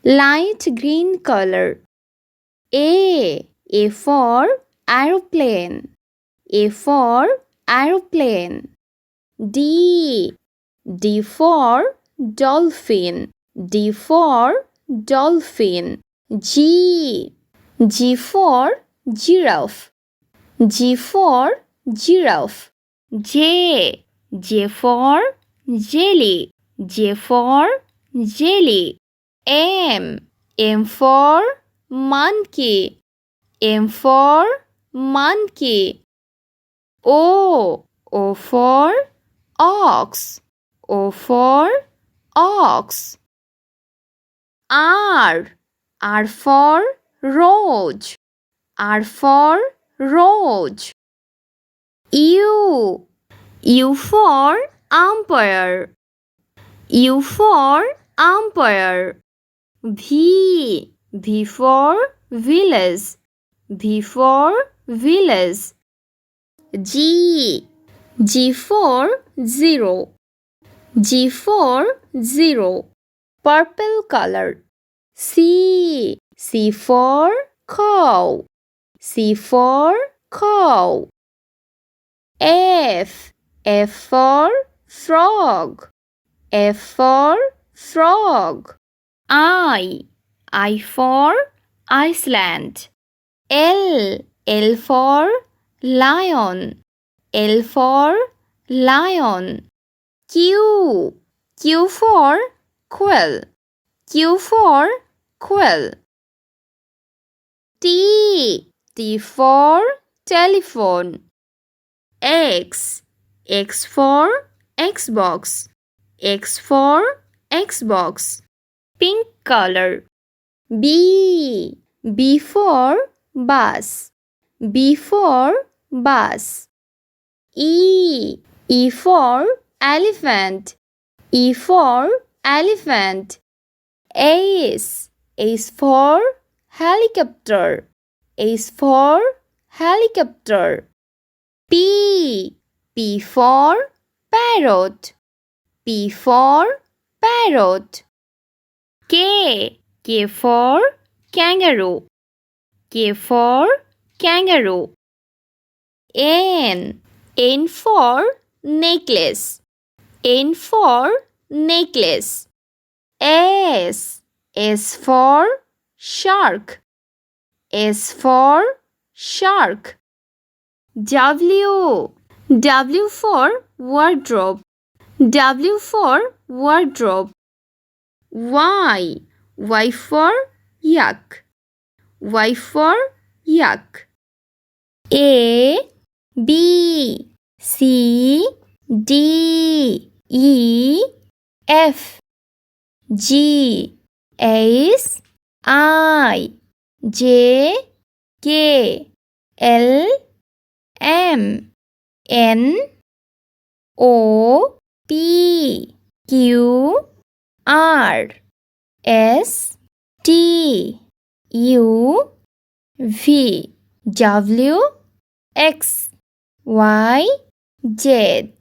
light green color. A for aeroplane. A for aeroplane. D for dolphin. D for dolphin. G for giraffe. G for giraffe. J for jelly. J for jelly. M for monkey. M for monkey. O for ox. O for ox. R for rose. R for rose. U for umpire. U for umpire. V for village. V for village. G for zero. G for zero. Purple color. C for cow. C for cow. F for frog. F for frog. I for Iceland. L for lion. L for lion. Q for quail. Q for quail. T for telephone. X for Xbox. X for Xbox. Pink color. B for bus. B for bus. E for elephant. E for elephant. S for helicopter. S for helicopter. P for parrot. P for parrot. K for kangaroo. K for kangaroo. N for necklace. N for necklace. S for shark. S for shark. W for wardrobe. W for wardrobe. Y for yak. Y for yak. A B C D E F G H I J K L M N O P Q R S T U V W X Y Z.